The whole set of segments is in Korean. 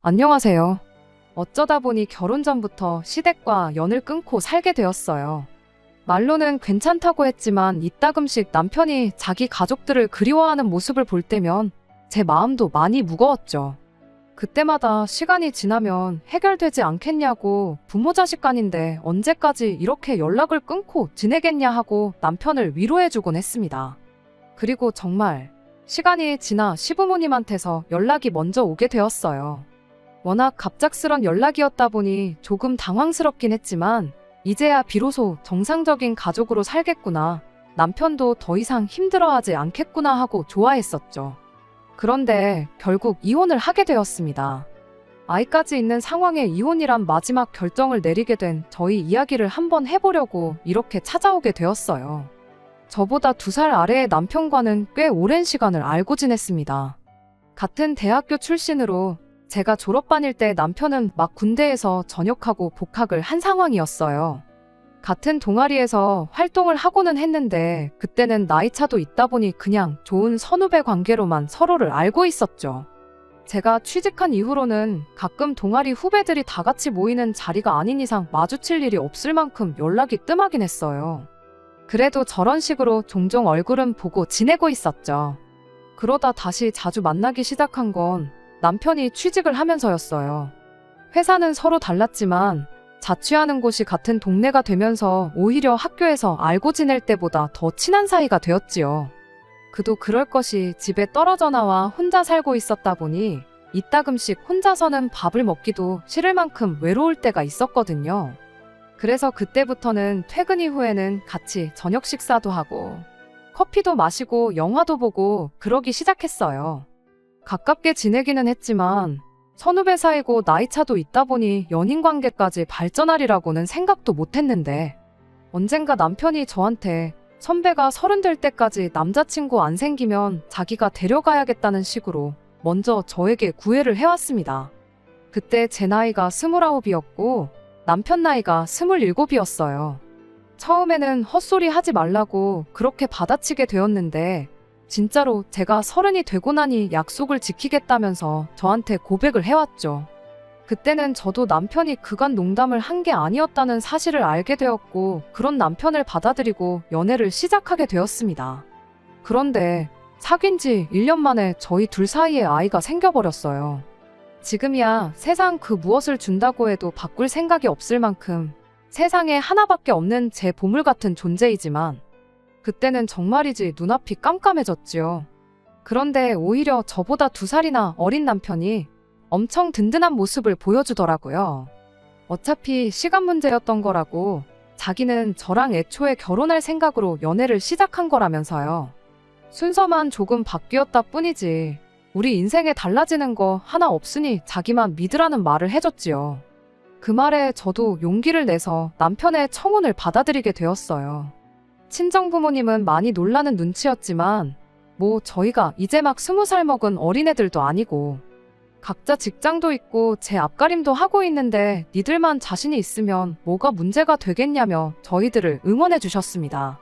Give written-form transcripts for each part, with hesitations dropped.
안녕하세요. 어쩌다 보니 결혼 전부터 시댁과 연을 끊고 살게 되었어요. 말로는 괜찮다고 했지만 이따금씩 남편이 자기 가족들을 그리워하는 모습을 볼 때면 제 마음도 많이 무거웠죠. 그때마다 시간이 지나면 해결되지 않겠냐고 부모 자식 간인데 언제까지 이렇게 연락을 끊고 지내겠냐 하고 남편을 위로해주곤 했습니다. 그리고 정말 시간이 지나 시부모님한테서 연락이 먼저 오게 되었어요. 워낙 갑작스런 연락이었다 보니 조금 당황스럽긴 했지만 이제야 비로소 정상적인 가족으로 살겠구나, 남편도 더 이상 힘들어하지 않겠구나 하고 좋아했었죠. 그런데 결국 이혼을 하게 되었습니다. 아이까지 있는 상황에 이혼이란 마지막 결정을 내리게 된 저희 이야기를 한번 해보려고 이렇게 찾아오게 되었어요. 저보다 2살 아래의 남편과는 꽤 오랜 시간을 알고 지냈습니다. 같은 대학교 출신으로 제가 졸업반일 때 남편은 막 군대에서 전역하고 복학을 한 상황이었어요. 같은 동아리에서 활동을 하고는 했는데 그때는 나이차도 있다 보니 그냥 좋은 선후배 관계로만 서로를 알고 있었죠. 제가 취직한 이후로는 가끔 동아리 후배들이 다 같이 모이는 자리가 아닌 이상 마주칠 일이 없을 만큼 연락이 뜸하긴 했어요. 그래도 저런 식으로 종종 얼굴은 보고 지내고 있었죠. 그러다 다시 자주 만나기 시작한 건 남편이 취직을 하면서였어요. 회사는 서로 달랐지만 자취하는 곳이 같은 동네가 되면서 오히려 학교에서 알고 지낼 때보다 더 친한 사이가 되었지요. 그도 그럴 것이 집에 떨어져 나와 혼자 살고 있었다 보니 이따금씩 혼자서는 밥을 먹기도 싫을 만큼 외로울 때가 있었거든요. 그래서 그때부터는 퇴근 이후에는 같이 저녁 식사도 하고 커피도 마시고 영화도 보고 그러기 시작했어요. 가깝게 지내기는 했지만 선후배 사이고 나이차도 있다 보니 연인 관계까지 발전하리라고는 생각도 못했는데 언젠가 남편이 저한테 선배가 30 될 때까지 남자친구 안 생기면 자기가 데려가야겠다는 식으로 먼저 저에게 구애를 해왔습니다. 그때 제 나이가 29이었고 남편 나이가 27이었어요. 처음에는 헛소리 하지 말라고 그렇게 받아치게 되었는데 진짜로 제가 30이 되고 나니 약속을 지키겠다면서 저한테 고백을 해왔죠. 그때는 저도 남편이 그간 농담을 한 게 아니었다는 사실을 알게 되었고 그런 남편을 받아들이고 연애를 시작하게 되었습니다. 그런데 사귄 지 1년 만에 저희 둘 사이에 아이가 생겨버렸어요. 지금이야 세상 그 무엇을 준다고 해도 바꿀 생각이 없을 만큼 세상에 하나밖에 없는 제 보물 같은 존재이지만 그때는 정말이지 눈앞이 깜깜해졌지요. 그런데 오히려 저보다 2살이나 어린 남편이 엄청 든든한 모습을 보여주더라고요. 어차피 시간 문제였던 거라고 자기는 저랑 애초에 결혼할 생각으로 연애를 시작한 거라면서요. 순서만 조금 바뀌었다 뿐이지 우리 인생에 달라지는 거 하나 없으니 자기만 믿으라는 말을 해줬지요. 그 말에 저도 용기를 내서 남편의 청혼을 받아들이게 되었어요. 친정부모님은 많이 놀라는 눈치였지만 뭐 저희가 이제 막 20살 먹은 어린애들도 아니고 각자 직장도 있고 제 앞가림도 하고 있는데 니들만 자신이 있으면 뭐가 문제가 되겠냐며 저희들을 응원해 주셨습니다.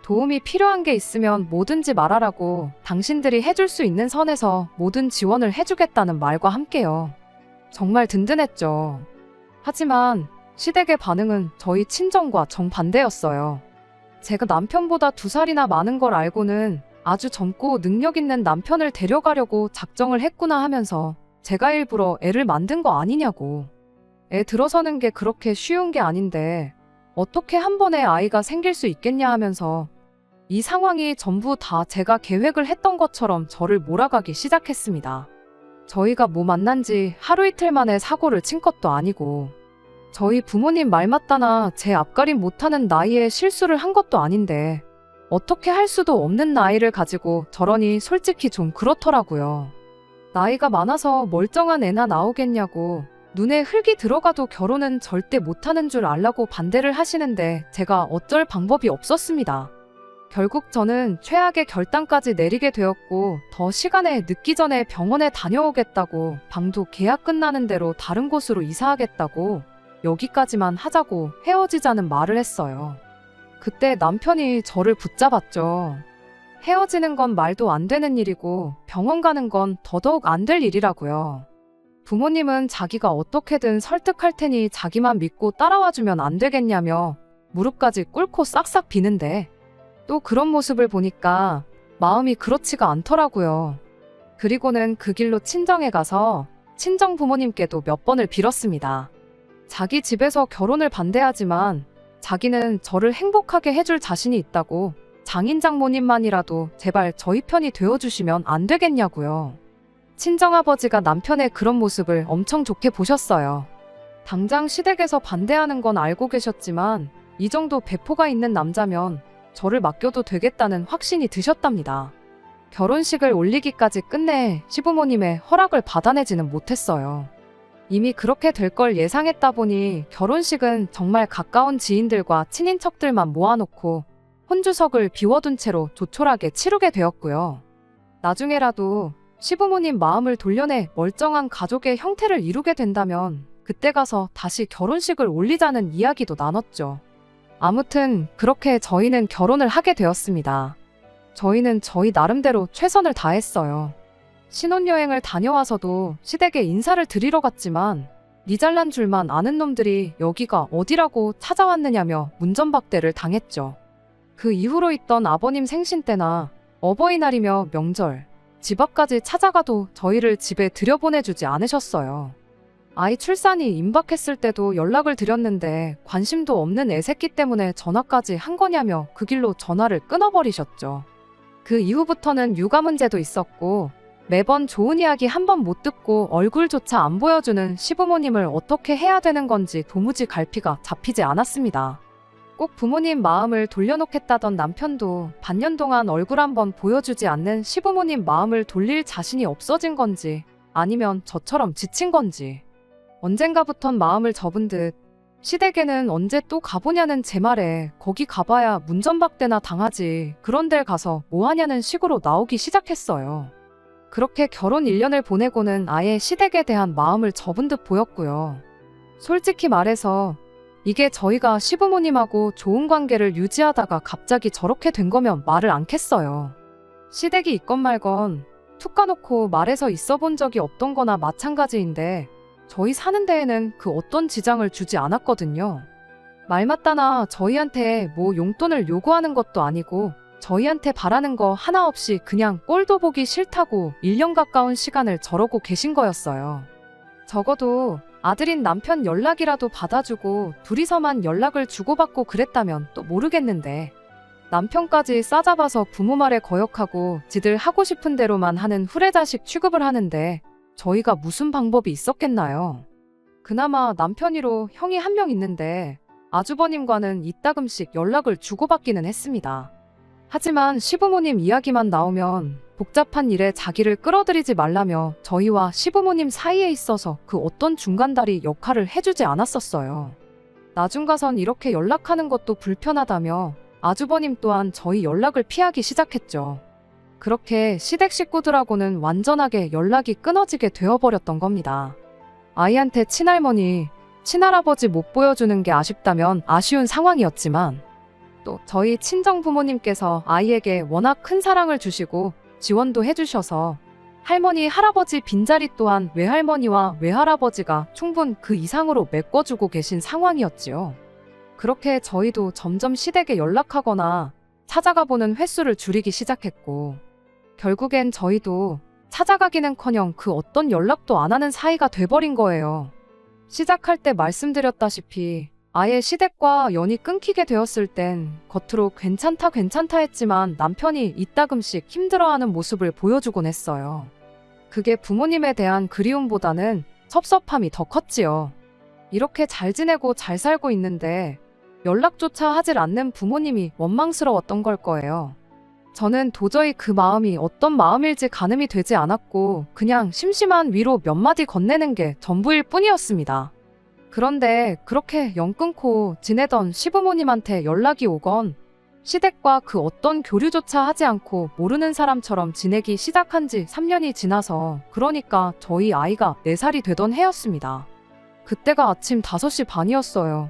도움이 필요한 게 있으면 뭐든지 말하라고 당신들이 해줄 수 있는 선에서 모든 지원을 해주겠다는 말과 함께요. 정말 든든했죠. 하지만 시댁의 반응은 저희 친정과 정반대였어요. 제가 남편보다 2살이나 많은 걸 알고는 아주 젊고 능력 있는 남편을 데려가려고 작정을 했구나 하면서 제가 일부러 애를 만든 거 아니냐고. 애 들어서는 게 그렇게 쉬운 게 아닌데 어떻게 한 번에 아이가 생길 수 있겠냐 하면서 이 상황이 전부 다 제가 계획을 했던 것처럼 저를 몰아가기 시작했습니다. 저희가 뭐 만난 지 하루 이틀 만에 사고를 친 것도 아니고 저희 부모님 말 맞다나 제 앞가림 못하는 나이에 실수를 한 것도 아닌데 어떻게 할 수도 없는 나이를 가지고 저러니 솔직히 좀 그렇더라고요. 나이가 많아서 멀쩡한 애나 나오겠냐고 눈에 흙이 들어가도 결혼은 절대 못하는 줄 알라고 반대를 하시는데 제가 어쩔 방법이 없었습니다. 결국 저는 최악의 결단까지 내리게 되었고 더 시간에 늦기 전에 병원에 다녀오겠다고 방도 계약 끝나는 대로 다른 곳으로 이사하겠다고 여기까지만 하자고 헤어지자는 말을 했어요. 그때 남편이 저를 붙잡았죠. 헤어지는 건 말도 안 되는 일이고 병원 가는 건 더더욱 안 될 일이라고요. 부모님은 자기가 어떻게든 설득할 테니 자기만 믿고 따라와주면 안 되겠냐며 무릎까지 꿇고 싹싹 비는데 또 그런 모습을 보니까 마음이 그렇지가 않더라고요. 그리고는 그 길로 친정에 가서 친정 부모님께도 몇 번을 빌었습니다. 자기 집에서 결혼을 반대하지만 자기는 저를 행복하게 해줄 자신이 있다고 장인 장모님만이라도 제발 저희 편이 되어주시면 안 되겠냐고요. 친정아버지가 남편의 그런 모습을 엄청 좋게 보셨어요. 당장 시댁에서 반대하는 건 알고 계셨지만 이 정도 배포가 있는 남자면 저를 맡겨도 되겠다는 확신이 드셨답니다. 결혼식을 올리기까지 끝내 시부모님의 허락을 받아내지는 못했어요. 이미 그렇게 될 걸 예상했다 보니 결혼식은 정말 가까운 지인들과 친인척들만 모아놓고 혼주석을 비워둔 채로 조촐하게 치르게 되었고요. 나중에라도 시부모님 마음을 돌려내 멀쩡한 가족의 형태를 이루게 된다면 그때 가서 다시 결혼식을 올리자는 이야기도 나눴죠. 아무튼 그렇게 저희는 결혼을 하게 되었습니다. 저희는 저희 나름대로 최선을 다했어요. 신혼여행을 다녀와서도 시댁에 인사를 드리러 갔지만 니 잘난 줄만 아는 놈들이 여기가 어디라고 찾아왔느냐며 문전박대를 당했죠. 그 이후로 있던 아버님 생신 때나 어버이날이며 명절, 집 앞까지 찾아가도 저희를 집에 들여보내주지 않으셨어요. 아이 출산이 임박했을 때도 연락을 드렸는데 관심도 없는 애새끼 때문에 전화까지 한 거냐며 그 길로 전화를 끊어버리셨죠. 그 이후부터는 육아 문제도 있었고 매번 좋은 이야기 한 번 못 듣고 얼굴조차 안 보여주는 시부모님을 어떻게 해야 되는 건지 도무지 갈피가 잡히지 않았습니다. 꼭 부모님 마음을 돌려놓겠다던 남편도 반년 동안 얼굴 한번 보여주지 않는 시부모님 마음을 돌릴 자신이 없어진 건지 아니면 저처럼 지친 건지 언젠가부턴 마음을 접은 듯 시댁에는 언제 또 가보냐는 제 말에 거기 가봐야 문전박대나 당하지 그런 데 가서 뭐하냐는 식으로 나오기 시작했어요. 그렇게 결혼 1년을 보내고는 아예 시댁에 대한 마음을 접은 듯 보였고요. 솔직히 말해서 이게 저희가 시부모님하고 좋은 관계를 유지하다가 갑자기 저렇게 된 거면 말을 않겠어요. 시댁이 있건 말건 툭 까놓고 말해서 있어 본 적이 없던 거나 마찬가지인데 저희 사는 데에는 그 어떤 지장을 주지 않았거든요. 말 맞다나 저희한테 뭐 용돈을 요구하는 것도 아니고 저희한테 바라는 거 하나 없이 그냥 꼴도 보기 싫다고 1년 가까운 시간을 저러고 계신 거였어요. 적어도 아들인 남편 연락이라도 받아주고 둘이서만 연락을 주고받고 그랬다면 또 모르겠는데 남편까지 싸잡아서 부모 말에 거역하고 지들 하고 싶은 대로만 하는 후레자식 취급을 하는데 저희가 무슨 방법이 있었겠나요? 그나마 남편이로 형이 한 명 있는데 아주버님과는 이따금씩 연락을 주고받기는 했습니다. 하지만 시부모님 이야기만 나오면 복잡한 일에 자기를 끌어들이지 말라며 저희와 시부모님 사이에 있어서 그 어떤 중간다리 역할을 해주지 않았었어요. 나중 가선 이렇게 연락하는 것도 불편하다며 아주버님 또한 저희 연락을 피하기 시작했죠. 그렇게 시댁 식구들하고는 완전하게 연락이 끊어지게 되어버렸던 겁니다. 아이한테 친할머니, 친할아버지 못 보여주는 게 아쉽다면 아쉬운 상황이었지만 또 저희 친정 부모님께서 아이에게 워낙 큰 사랑을 주시고 지원도 해주셔서 할머니, 할아버지 빈자리 또한 외할머니와 외할아버지가 충분 그 이상으로 메꿔주고 계신 상황이었지요. 그렇게 저희도 점점 시댁에 연락하거나 찾아가 보는 횟수를 줄이기 시작했고 결국엔 저희도 찾아가기는커녕 그 어떤 연락도 안 하는 사이가 돼버린 거예요. 시작할 때 말씀드렸다시피 아예 시댁과 연이 끊기게 되었을 땐 겉으로 괜찮다 했지만 남편이 이따금씩 힘들어하는 모습을 보여주곤 했어요. 그게 부모님에 대한 그리움보다는 섭섭함이 더 컸지요. 이렇게 잘 지내고 잘 살고 있는데 연락조차 하질 않는 부모님이 원망스러웠던 걸 거예요. 저는 도저히 그 마음이 어떤 마음일지 가늠이 되지 않았고 그냥 심심한 위로 몇 마디 건네는 게 전부일 뿐이었습니다. 그런데 그렇게 연 끊고 지내던 시부모님한테 연락이 오건 시댁과 그 어떤 교류조차 하지 않고 모르는 사람처럼 지내기 시작한 지 3년이 지나서 그러니까 저희 아이가 4살이 되던 해였습니다. 그때가 아침 5시 반이었어요.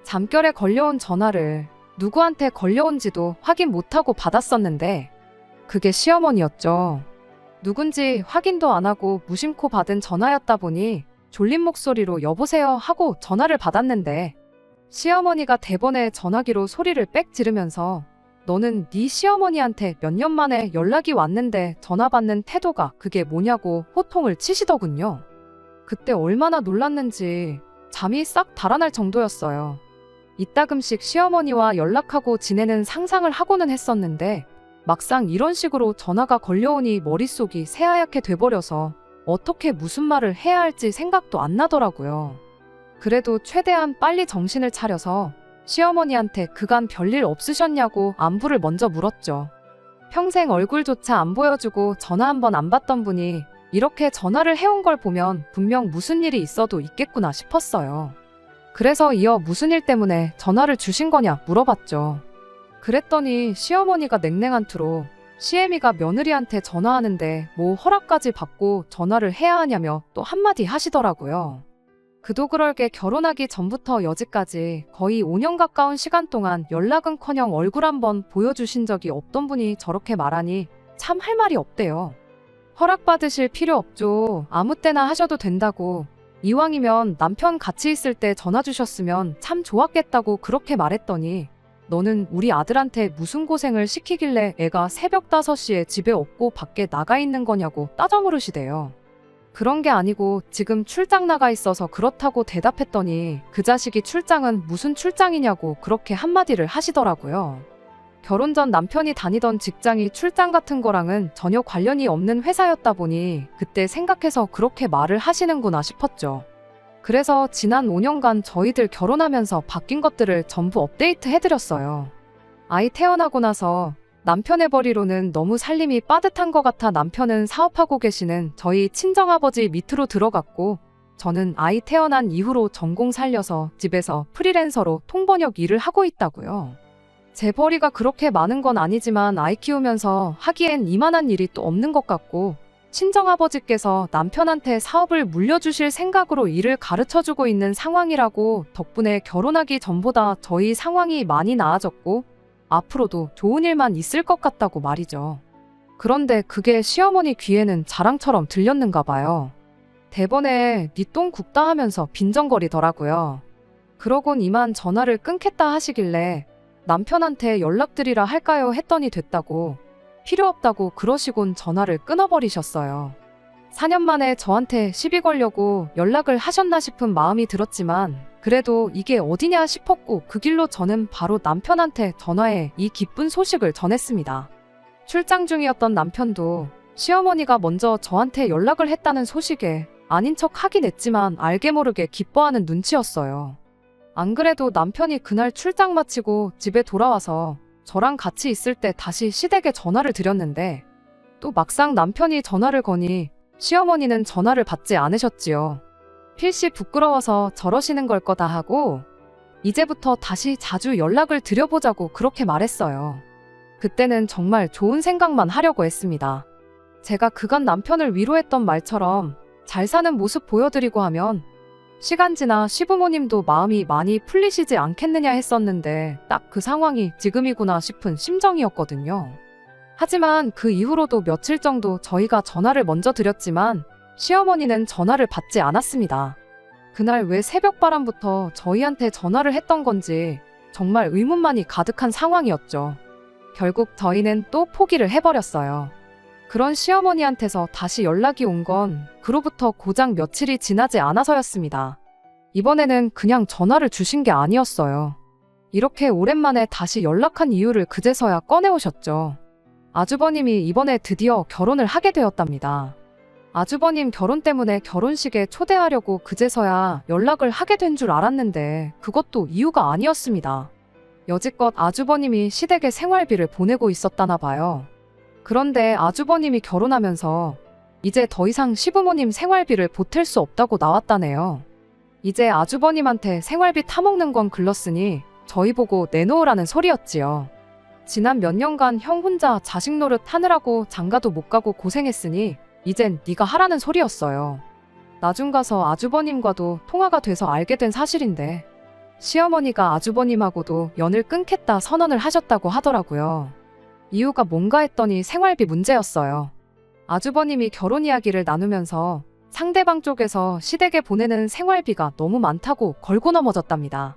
잠결에 걸려온 전화를 누구한테 걸려온지도 확인 못하고 받았었는데 그게 시어머니였죠. 누군지 확인도 안 하고 무심코 받은 전화였다 보니 졸린 목소리로 여보세요 하고 전화를 받았는데 시어머니가 대번에 전화기로 소리를 빽 지르면서 너는 네 시어머니한테 몇 년 만에 연락이 왔는데 전화 받는 태도가 그게 뭐냐고 호통을 치시더군요. 그때 얼마나 놀랐는지 잠이 싹 달아날 정도였어요. 이따금씩 시어머니와 연락하고 지내는 상상을 하고는 했었는데 막상 이런 식으로 전화가 걸려오니 머릿속이 새하얗게 돼버려서 어떻게 무슨 말을 해야 할지 생각도 안 나더라고요. 그래도 최대한 빨리 정신을 차려서 시어머니한테 그간 별일 없으셨냐고 안부를 먼저 물었죠. 평생 얼굴조차 안 보여주고 전화 한 번 안 받던 분이 이렇게 전화를 해온 걸 보면 분명 무슨 일이 있어도 있겠구나 싶었어요. 그래서 이어 무슨 일 때문에 전화를 주신 거냐 물어봤죠. 그랬더니 시어머니가 냉랭한 투로 시애미가 며느리한테 전화하는데 뭐 허락까지 받고 전화를 해야 하냐며 또 한마디 하시더라고요. 그도 그럴 게 결혼하기 전부터 여지까지 거의 5년 가까운 시간 동안 연락은커녕 얼굴 한번 보여주신 적이 없던 분이 저렇게 말하니 참 할 말이 없대요. 허락받으실 필요 없죠. 아무 때나 하셔도 된다고. 이왕이면 남편 같이 있을 때 전화 주셨으면 참 좋았겠다고 그렇게 말했더니 너는 우리 아들한테 무슨 고생을 시키길래 애가 새벽 5시에 집에 없고 밖에 나가 있는 거냐고 따져 물으시대요. 그런 게 아니고 지금 출장 나가 있어서 그렇다고 대답했더니 그 자식이 출장은 무슨 출장이냐고 그렇게 한마디를 하시더라고요. 결혼 전 남편이 다니던 직장이 출장 같은 거랑은 전혀 관련이 없는 회사였다 보니 그때 생각해서 그렇게 말을 하시는구나 싶었죠. 그래서 지난 5년간 저희들 결혼하면서 바뀐 것들을 전부 업데이트 해드렸어요. 아이 태어나고 나서 남편의 벌이로는 너무 살림이 빠듯한 것 같아 남편은 사업하고 계시는 저희 친정아버지 밑으로 들어갔고 저는 아이 태어난 이후로 전공 살려서 집에서 프리랜서로 통번역 일을 하고 있다고요. 제 벌이가 그렇게 많은 건 아니지만 아이 키우면서 하기엔 이만한 일이 또 없는 것 같고 친정아버지께서 남편한테 사업을 물려주실 생각으로 일을 가르쳐주고 있는 상황이라고 덕분에 결혼하기 전보다 저희 상황이 많이 나아졌고 앞으로도 좋은 일만 있을 것 같다고 말이죠. 그런데 그게 시어머니 귀에는 자랑처럼 들렸는가 봐요. 대번에 니 똥 굽다 하면서 빈정거리더라고요. 그러곤 이만 전화를 끊겠다 하시길래 남편한테 연락드리라 할까요 했더니 됐다고 필요 없다고 그러시곤 전화를 끊어버리셨어요. 4년 만에 저한테 시비 걸려고 연락을 하셨나 싶은 마음이 들었지만 그래도 이게 어디냐 싶었고 그 길로 저는 바로 남편한테 전화해 이 기쁜 소식을 전했습니다. 출장 중이었던 남편도 시어머니가 먼저 저한테 연락을 했다는 소식에 아닌 척 하긴 했지만 알게 모르게 기뻐하는 눈치였어요. 안 그래도 남편이 그날 출장 마치고 집에 돌아와서 저랑 같이 있을 때 다시 시댁에 전화를 드렸는데 또 막상 남편이 전화를 거니 시어머니는 전화를 받지 않으셨지요. 필시 부끄러워서 저러시는 걸 거다 하고 이제부터 다시 자주 연락을 드려보자고 그렇게 말했어요. 그때는 정말 좋은 생각만 하려고 했습니다. 제가 그간 남편을 위로했던 말처럼 잘 사는 모습 보여드리고 하면 시간 지나 시부모님도 마음이 많이 풀리시지 않겠느냐 했었는데 딱 그 상황이 지금이구나 싶은 심정이었거든요. 하지만 그 이후로도 며칠 정도 저희가 전화를 먼저 드렸지만 시어머니는 전화를 받지 않았습니다. 그날 왜 새벽바람부터 저희한테 전화를 했던 건지 정말 의문만이 가득한 상황이었죠. 결국 저희는 또 포기를 해버렸어요. 그런 시어머니한테서 다시 연락이 온 건 그로부터 고작 며칠이 지나지 않아서였습니다. 이번에는 그냥 전화를 주신 게 아니었어요. 이렇게 오랜만에 다시 연락한 이유를 그제서야 꺼내오셨죠. 아주버님이 이번에 드디어 결혼을 하게 되었답니다. 아주버님 결혼 때문에 결혼식에 초대하려고 그제서야 연락을 하게 된 줄 알았는데 그것도 이유가 아니었습니다. 여지껏 아주버님이 시댁에 생활비를 보내고 있었다나 봐요. 그런데 아주버님이 결혼하면서 이제 더 이상 시부모님 생활비를 보탤 수 없다고 나왔다네요. 이제 아주버님한테 생활비 타먹는 건 글렀으니 저희 보고 내놓으라는 소리였지요. 지난 몇 년간 형 혼자 자식 노릇 하느라고 장가도 못 가고 고생했으니 이젠 네가 하라는 소리였어요. 나중 가서 아주버님과도 통화가 돼서 알게 된 사실인데 시어머니가 아주버님하고도 연을 끊겠다 선언을 하셨다고 하더라고요. 이유가 뭔가 했더니 생활비 문제였어요. 아주버님이 결혼 이야기를 나누면서 상대방 쪽에서 시댁에 보내는 생활비가 너무 많다고 걸고 넘어졌답니다.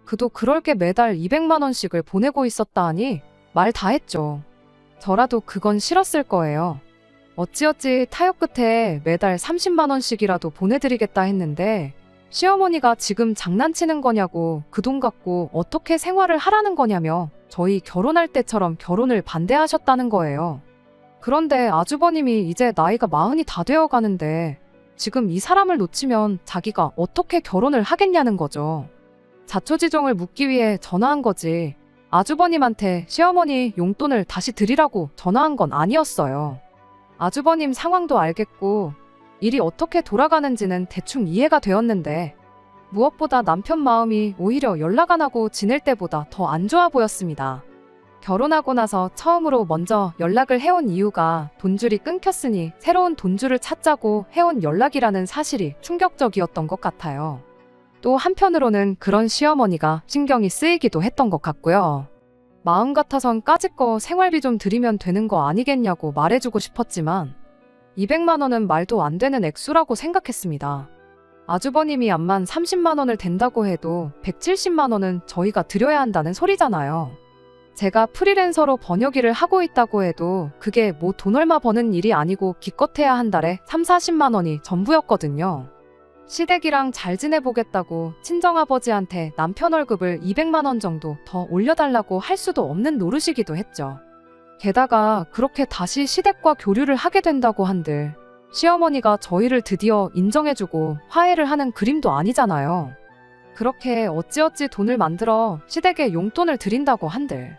그도 그럴 게 매달 200만 원씩을 보내고 있었다 하니 말 다 했죠. 저라도 그건 싫었을 거예요. 어찌어찌 타협 끝에 매달 30만 원씩이라도 보내드리겠다 했는데 시어머니가 지금 장난치는 거냐고 그 돈 갖고 어떻게 생활을 하라는 거냐며 저희 결혼할 때처럼 결혼을 반대하셨다는 거예요. 그런데 아주버님이 이제 나이가 40이 다 되어 가는데 지금 이 사람을 놓치면 자기가 어떻게 결혼을 하겠냐는 거죠. 자초지종을 묻기 위해 전화한 거지 아주버님한테 시어머니 용돈을 다시 드리라고 전화한 건 아니었어요. 아주버님 상황도 알겠고 일이 어떻게 돌아가는지는 대충 이해가 되었는데 무엇보다 남편 마음이 오히려 연락 안 하고 지낼 때보다 더 안 좋아 보였습니다. 결혼하고 나서 처음으로 먼저 연락을 해온 이유가 돈줄이 끊겼으니 새로운 돈줄을 찾자고 해온 연락이라는 사실이 충격적이었던 것 같아요. 또 한편으로는 그런 시어머니가 신경이 쓰이기도 했던 것 같고요. 마음 같아선 까짓거 생활비 좀 드리면 되는 거 아니겠냐고 말해주고 싶었지만 200만 원은 말도 안 되는 액수라고 생각했습니다. 아주버님이 암만 30만 원을 댄다고 해도 170만 원은 저희가 드려야 한다는 소리잖아요. 제가 프리랜서로 번역 일을 하고 있다고 해도 그게 뭐 돈 얼마 버는 일이 아니고 기껏해야 한 달에 3, 40만 원이 전부였거든요. 시댁이랑 잘 지내보겠다고 친정아버지한테 남편 월급을 200만 원 정도 더 올려달라고 할 수도 없는 노릇이기도 했죠. 게다가 그렇게 다시 시댁과 교류를 하게 된다고 한들 시어머니가 저희를 드디어 인정해주고 화해를 하는 그림도 아니잖아요. 그렇게 어찌어찌 돈을 만들어 시댁에 용돈을 드린다고 한들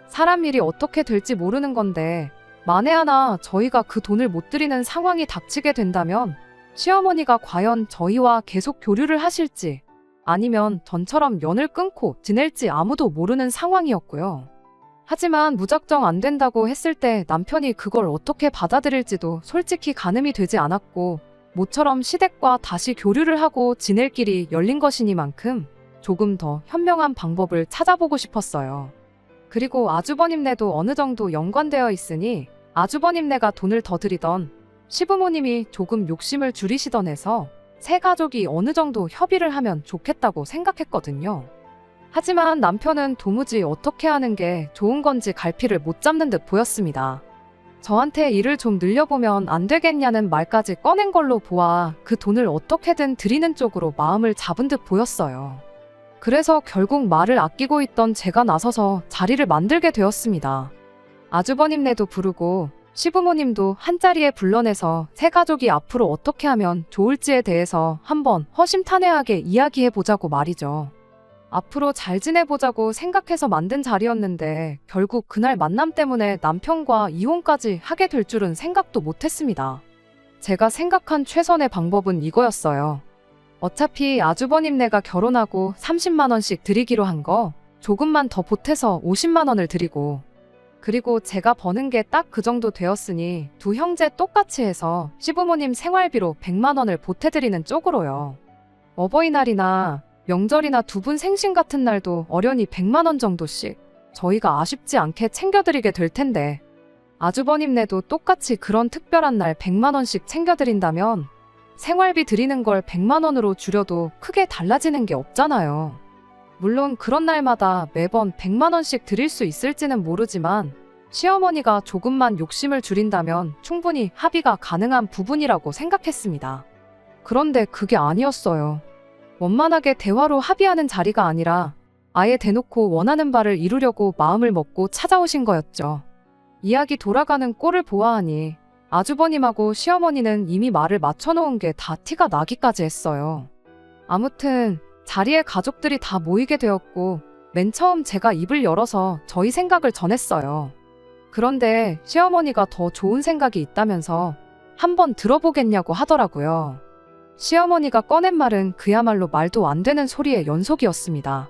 사람 일이 어떻게 될지 모르는 건데 만에 하나 저희가 그 돈을 못 드리는 상황이 닥치게 된다면 시어머니가 과연 저희와 계속 교류를 하실지 아니면 전처럼 연을 끊고 지낼지 아무도 모르는 상황이었고요. 하지만 무작정 안 된다고 했을 때 남편이 그걸 어떻게 받아들일지도 솔직히 가늠이 되지 않았고 모처럼 시댁과 다시 교류를 하고 지낼 길이 열린 것이니만큼 조금 더 현명한 방법을 찾아보고 싶었어요. 그리고 아주버님네도 어느 정도 연관되어 있으니 아주버님네가 돈을 더 드리던 시부모님이 조금 욕심을 줄이시던 해서 세 가족이 어느 정도 협의를 하면 좋겠다고 생각했거든요. 하지만 남편은 도무지 어떻게 하는 게 좋은 건지 갈피를 못 잡는 듯 보였습니다. 저한테 일을 좀 늘려보면 안 되겠냐는 말까지 꺼낸 걸로 보아 그 돈을 어떻게든 드리는 쪽으로 마음을 잡은 듯 보였어요. 그래서 결국 말을 아끼고 있던 제가 나서서 자리를 만들게 되었습니다. 아주버님네도 부르고 시부모님도 한자리에 불러내서 세 가족이 앞으로 어떻게 하면 좋을지에 대해서 한번 허심탄회하게 이야기해보자고 말이죠. 앞으로 잘 지내보자고 생각해서 만든 자리였는데 결국 그날 만남 때문에 남편과 이혼까지 하게 될 줄은 생각도 못했습니다. 제가 생각한 최선의 방법은 이거였어요. 어차피 아주버님네가 결혼하고 30만 원씩 드리기로 한 거 조금만 더 보태서 50만 원을 드리고 그리고 제가 버는 게 딱 그 정도 되었으니 두 형제 똑같이 해서 시부모님 생활비로 100만 원을 보태드리는 쪽으로요. 어버이날이나 명절이나 두 분 생신 같은 날도 어련히 100만 원 정도씩 저희가 아쉽지 않게 챙겨드리게 될 텐데 아주버님네도 똑같이 그런 특별한 날 100만 원씩 챙겨드린다면 생활비 드리는 걸 100만 원으로 줄여도 크게 달라지는 게 없잖아요. 물론 그런 날마다 매번 100만 원씩 드릴 수 있을지는 모르지만 시어머니가 조금만 욕심을 줄인다면 충분히 합의가 가능한 부분이라고 생각했습니다. 그런데 그게 아니었어요. 원만하게 대화로 합의하는 자리가 아니라 아예 대놓고 원하는 바를 이루려고 마음을 먹고 찾아오신 거였죠. 이야기 돌아가는 꼴을 보아하니 아주버님하고 시어머니는 이미 말을 맞춰놓은 게 다 티가 나기까지 했어요. 아무튼 자리에 가족들이 다 모이게 되었고 맨 처음 제가 입을 열어서 저희 생각을 전했어요. 그런데 시어머니가 더 좋은 생각이 있다면서 한번 들어보겠냐고 하더라고요. 시어머니가 꺼낸 말은 그야말로 말도 안 되는 소리의 연속이었습니다.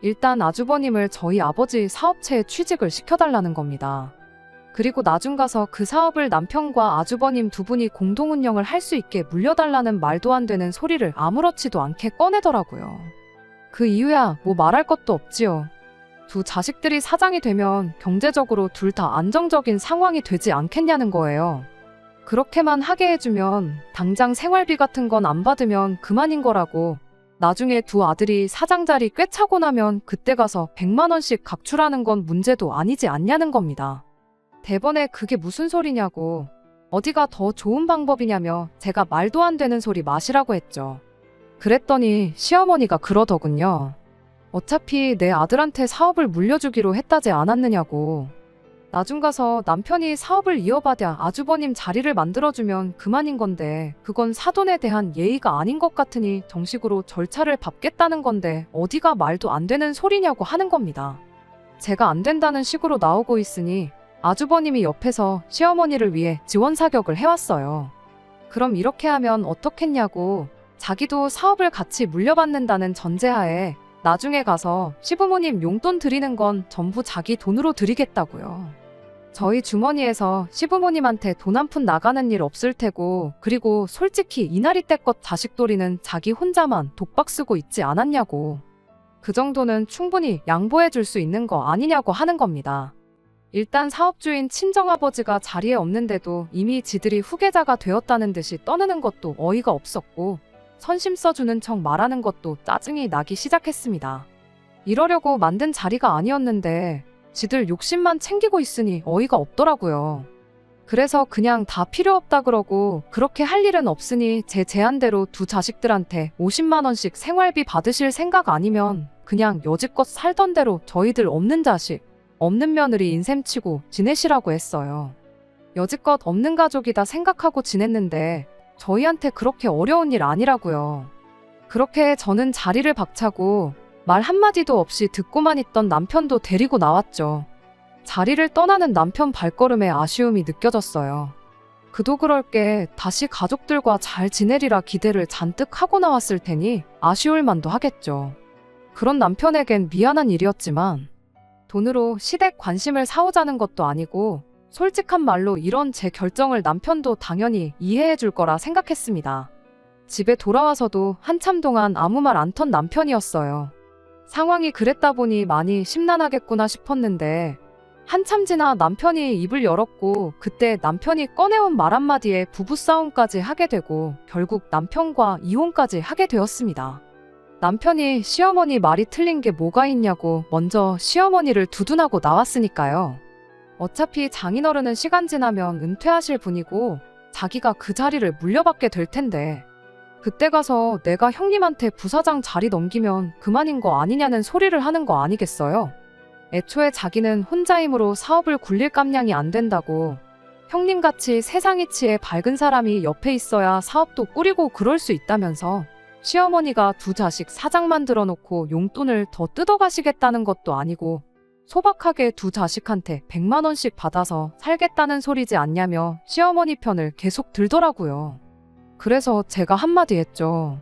일단 아주버님을 저희 아버지 사업체에 취직을 시켜달라는 겁니다. 그리고 나중 가서 그 사업을 남편과 아주버님 두 분이 공동 운영을 할 수 있게 물려달라는 말도 안 되는 소리를 아무렇지도 않게 꺼내더라고요. 그 이유야 뭐 말할 것도 없지요. 두 자식들이 사장이 되면 경제적으로 둘 다 안정적인 상황이 되지 않겠냐는 거예요. 그렇게만 하게 해주면 당장 생활비 같은 건 안 받으면 그만인 거라고. 나중에 두 아들이 사장자리 꿰차고 나면 그때 가서 100만 원씩 각출하는 건 문제도 아니지 않냐는 겁니다. 대번에 그게 무슨 소리냐고. 어디가 더 좋은 방법이냐며 제가 말도 안 되는 소리 마시라고 했죠. 그랬더니 시어머니가 그러더군요. 어차피 내 아들한테 사업을 물려주기로 했다지 않았느냐고. 나중 가서 남편이 사업을 이어받아 아주버님 자리를 만들어주면 그만인 건데 그건 사돈에 대한 예의가 아닌 것 같으니 정식으로 절차를 밟겠다는 건데 어디가 말도 안 되는 소리냐고 하는 겁니다. 제가 안 된다는 식으로 나오고 있으니 아주버님이 옆에서 시어머니를 위해 지원 사격을 해왔어요. 그럼 이렇게 하면 어떻겠냐고. 자기도 사업을 같이 물려받는다는 전제하에 나중에 가서 시부모님 용돈 드리는 건 전부 자기 돈으로 드리겠다고요. 저희 주머니에서 시부모님한테 돈 한 푼 나가는 일 없을 테고, 그리고 솔직히 이날이 때껏 자식돌이는 자기 혼자만 독박 쓰고 있지 않았냐고. 그 정도는 충분히 양보해 줄 수 있는 거 아니냐고 하는 겁니다. 일단 사업주인 친정아버지가 자리에 없는데도 이미 지들이 후계자가 되었다는 듯이 떠드는 것도 어이가 없었고, 선심 써주는 척 말하는 것도 짜증이 나기 시작했습니다. 이러려고 만든 자리가 아니었는데 지들 욕심만 챙기고 있으니 어이가 없더라고요. 그래서 그냥 다 필요 없다 그러고, 그렇게 할 일은 없으니 제 제안대로 두 자식들한테 50만 원씩 생활비 받으실 생각 아니면 그냥 여지껏 살던 대로 저희들 없는 자식, 없는 며느리 인셈치고 지내시라고 했어요. 여지껏 없는 가족이다 생각하고 지냈는데 저희한테 그렇게 어려운 일 아니라고요. 그렇게 저는 자리를 박차고 말 한마디도 없이 듣고만 있던 남편도 데리고 나왔죠. 자리를 떠나는 남편 발걸음에 아쉬움이 느껴졌어요. 그도 그럴 게 다시 가족들과 잘 지내리라 기대를 잔뜩 하고 나왔을 테니 아쉬울 만도 하겠죠. 그런 남편에겐 미안한 일이었지만 돈으로 시댁 관심을 사오자는 것도 아니고 솔직한 말로 이런 제 결정을 남편도 당연히 이해해 줄 거라 생각했습니다. 집에 돌아와서도 한참 동안 아무 말 안 턴 남편이었어요. 상황이 그랬다 보니 많이 심란하겠구나 싶었는데 한참 지나 남편이 입을 열었고, 그때 남편이 꺼내온 말 한마디에 부부싸움까지 하게 되고 결국 남편과 이혼까지 하게 되었습니다. 남편이 시어머니 말이 틀린 게 뭐가 있냐고 먼저 시어머니를 두둔하고 나왔으니까요. 어차피 장인어른은 시간 지나면 은퇴하실 분이고 자기가 그 자리를 물려받게 될 텐데 그때 가서 내가 형님한테 부사장 자리 넘기면 그만인 거 아니냐는 소리를 하는 거 아니겠어요? 애초에 자기는 혼자 힘으로 사업을 굴릴 깜냥이 안 된다고, 형님같이 세상 이치에 밝은 사람이 옆에 있어야 사업도 꾸리고 그럴 수 있다면서 시어머니가 두 자식 사장 만들어 놓고 용돈을 더 뜯어가시겠다는 것도 아니고 소박하게 두 자식한테 100만 원씩 받아서 살겠다는 소리지 않냐며 시어머니 편을 계속 들더라고요. 그래서 제가 한마디 했죠.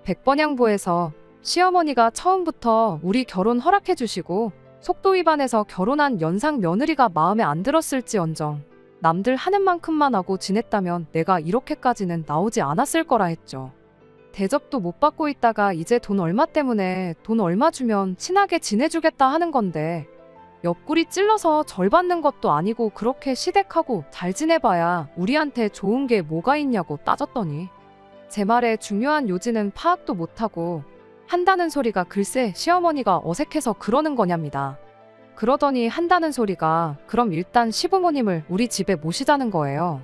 백번양보에서 시어머니가 처음부터 우리 결혼 허락해 주시고 속도 위반해서 결혼한 연상 며느리가 마음에 안 들었을지언정 남들 하는 만큼만 하고 지냈다면 내가 이렇게까지는 나오지 않았을 거라 했죠. 대접도 못 받고 있다가 이제 돈 얼마 때문에 돈 얼마 주면 친하게 지내주겠다 하는 건데 옆구리 찔러서 절 받는 것도 아니고 그렇게 시댁하고 잘 지내봐야 우리한테 좋은 게 뭐가 있냐고 따졌더니 제 말에 중요한 요지는 파악도 못하고 한다는 소리가 글쎄 시어머니가 어색해서 그러는 거냐입니다. 그러더니 한다는 소리가 그럼 일단 시부모님을 우리 집에 모시자는 거예요.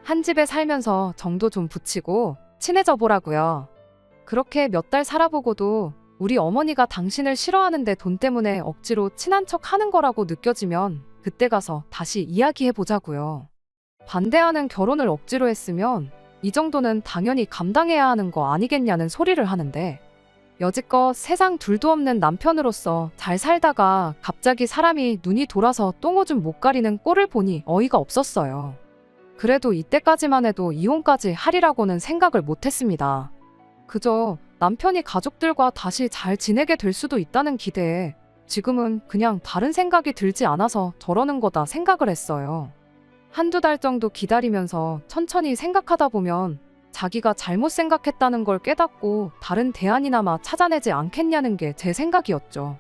한 집에 살면서 정도 좀 붙이고 친해져 보라고요. 그렇게 몇 달 살아보고도 우리 어머니가 당신을 싫어하는데 돈 때문에 억지로 친한 척 하는 거라고 느껴지면 그때 가서 다시 이야기해 보자고요. 반대하는 결혼을 억지로 했으면 이 정도는 당연히 감당해야 하는 거 아니겠냐는 소리를 하는데 여지껏 세상 둘도 없는 남편으로서 잘 살다가 갑자기 사람이 눈이 돌아서 똥오줌 못 가리는 꼴을 보니 어이가 없었어요. 그래도 이때까지만 해도 이혼까지 하리라고는 생각을 못했습니다. 그저 남편이 가족들과 다시 잘 지내게 될 수도 있다는 기대에 지금은 그냥 다른 생각이 들지 않아서 저러는 거다 생각을 했어요. 한두 달 정도 기다리면서 천천히 생각하다 보면 자기가 잘못 생각했다는 걸 깨닫고 다른 대안이나마 찾아내지 않겠냐는 게 제 생각이었죠.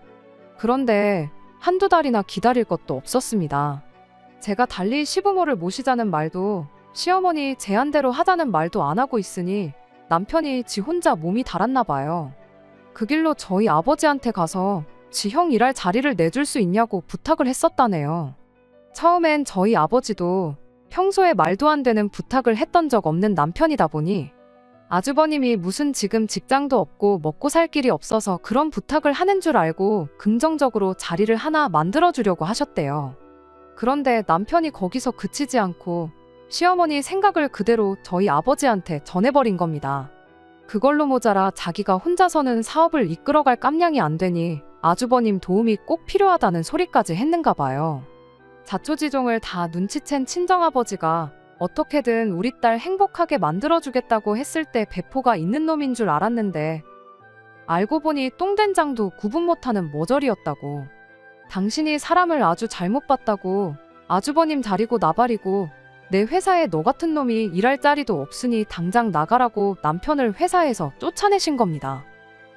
그런데 한두 달이나 기다릴 것도 없었습니다. 제가 달리 시부모를 모시자는 말도 시어머니 제안대로 하자는 말도 안 하고 있으니 남편이 지 혼자 몸이 달았나 봐요. 그 길로 저희 아버지한테 가서 지 형 일할 자리를 내줄 수 있냐고 부탁을 했었다네요. 처음엔 저희 아버지도 평소에 말도 안 되는 부탁을 했던 적 없는 남편이다 보니 아주버님이 무슨 지금 직장도 없고 먹고 살 길이 없어서 그런 부탁을 하는 줄 알고 긍정적으로 자리를 하나 만들어주려고 하셨대요. 그런데 남편이 거기서 그치지 않고 시어머니 생각을 그대로 저희 아버지한테 전해버린 겁니다. 그걸로 모자라 자기가 혼자서는 사업을 이끌어갈 깜냥이 안 되니 아주버님 도움이 꼭 필요하다는 소리까지 했는가 봐요. 자초지종을 다 눈치챈 친정아버지가 어떻게든 우리 딸 행복하게 만들어주겠다고 했을 때 배포가 있는 놈인 줄 알았는데 알고 보니 똥된장도 구분 못하는 머저리였다고. 당신이 사람을 아주 잘못 봤다고 아주버님 자리고 나발이고 내 회사에 너 같은 놈이 일할 자리도 없으니 당장 나가라고 남편을 회사에서 쫓아내신 겁니다.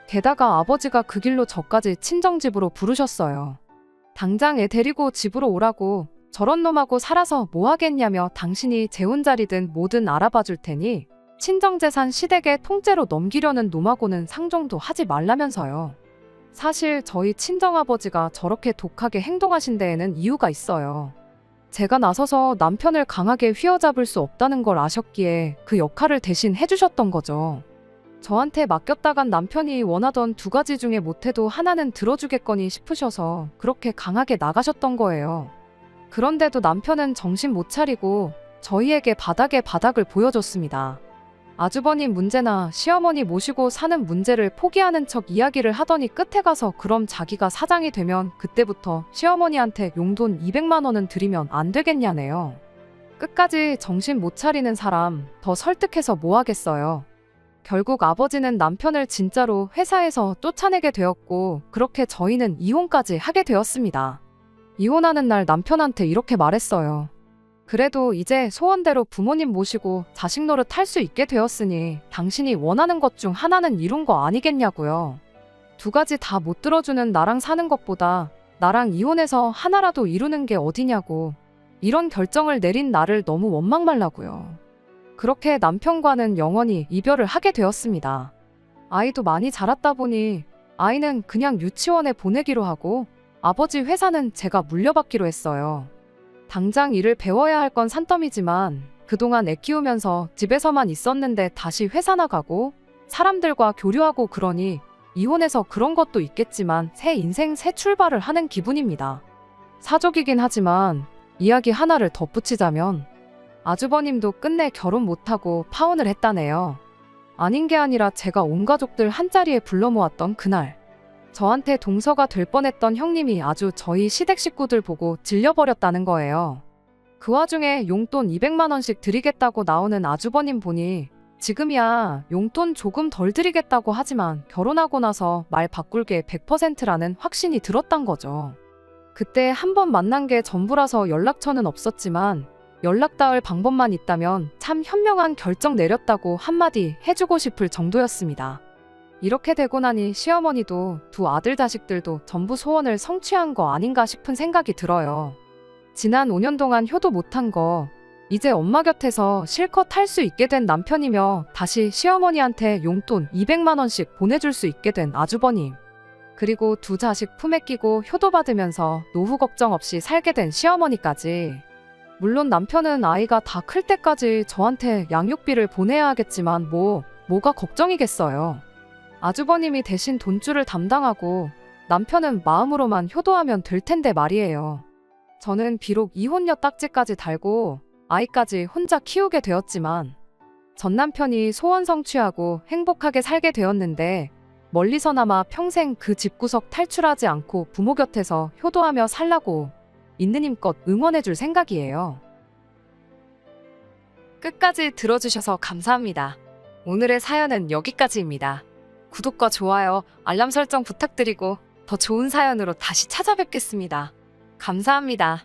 게다가 아버지가 그 길로 저까지 친정집으로 부르셨어요. 당장 애 데리고 집으로 오라고 저런 놈하고 살아서 뭐 하겠냐며 당신이 재혼 자리든 뭐든 알아봐 줄 테니 친정재산 시댁에 통째로 넘기려는 놈하고는 상종도 하지 말라면서요. 사실 저희 친정아버지가 저렇게 독하게 행동하신 데에는 이유가 있어요. 제가 나서서 남편을 강하게 휘어잡을 수 없다는 걸 아셨기에 그 역할을 대신 해주셨던 거죠. 저한테 맡겼다간 남편이 원하던 두 가지 중에 못해도 하나는 들어주겠거니 싶으셔서 그렇게 강하게 나가셨던 거예요. 그런데도 남편은 정신 못 차리고 저희에게 바닥에 바닥을 보여줬습니다. 아주버님 문제나 시어머니 모시고 사는 문제를 포기하는 척 이야기를 하더니 끝에 가서 그럼 자기가 사장이 되면 그때부터 시어머니한테 용돈 200만 원은 드리면 안 되겠냐네요. 끝까지 정신 못 차리는 사람 더 설득해서 뭐 하겠어요. 결국 아버지는 남편을 진짜로 회사에서 쫓아내게 되었고 그렇게 저희는 이혼까지 하게 되었습니다. 이혼하는 날 남편한테 이렇게 말했어요. 그래도 이제 소원대로 부모님 모시고 자식 노릇 할 수 있게 되었으니 당신이 원하는 것 중 하나는 이룬 거 아니겠냐고요. 두 가지 다 못 들어주는 나랑 사는 것보다 나랑 이혼해서 하나라도 이루는 게 어디냐고. 이런 결정을 내린 나를 너무 원망 말라고요. 그렇게 남편과는 영원히 이별을 하게 되었습니다. 아이도 많이 자랐다 보니 아이는 그냥 유치원에 보내기로 하고 아버지 회사는 제가 물려받기로 했어요. 당장 일을 배워야 할 건 산더미지만 그동안 애 키우면서 집에서만 있었는데 다시 회사 나가고 사람들과 교류하고 그러니 이혼해서 그런 것도 있겠지만 새 인생 새 출발을 하는 기분입니다. 사족이긴 하지만 이야기 하나를 덧붙이자면 아주버님도 끝내 결혼 못하고 파혼을 했다네요. 아닌 게 아니라 제가 온 가족들 한자리에 불러 모았던 그날 저한테 동서가 될 뻔했던 형님이 아주 저희 시댁 식구들 보고 질려버렸다는 거예요. 그 와중에 용돈 200만 원씩 드리겠다고 나오는 아주버님 보니 지금이야 용돈 조금 덜 드리겠다고 하지만 결혼하고 나서 말 바꿀 게 100%라는 확신이 들었단 거죠. 그때 한 번 만난 게 전부라서 연락처는 없었지만 연락 닿을 방법만 있다면 참 현명한 결정 내렸다고 한마디 해주고 싶을 정도였습니다. 이렇게 되고 나니 시어머니도 두 아들 자식들도 전부 소원을 성취한 거 아닌가 싶은 생각이 들어요. 지난 5년 동안 효도 못한 거 이제 엄마 곁에서 실컷 할 수 있게 된 남편이며 다시 시어머니한테 용돈 200만 원씩 보내줄 수 있게 된 아주버님. 그리고 두 자식 품에 끼고 효도받으면서 노후 걱정 없이 살게 된 시어머니까지. 물론 남편은 아이가 다 클 때까지 저한테 양육비를 보내야 하겠지만 뭐가 걱정이겠어요. 아주버님이 대신 돈줄을 담당하고 남편은 마음으로만 효도하면 될 텐데 말이에요. 저는 비록 이혼녀 딱지까지 달고 아이까지 혼자 키우게 되었지만 전 남편이 소원 성취하고 행복하게 살게 되었는데 멀리서나마 평생 그 집구석 탈출하지 않고 부모 곁에서 효도하며 살라고 있는 힘껏 응원해줄 생각이에요. 끝까지 들어주셔서 감사합니다. 오늘의 사연은 여기까지입니다. 구독과 좋아요, 알람 설정 부탁드리고 더 좋은 사연으로 다시 찾아뵙겠습니다. 감사합니다.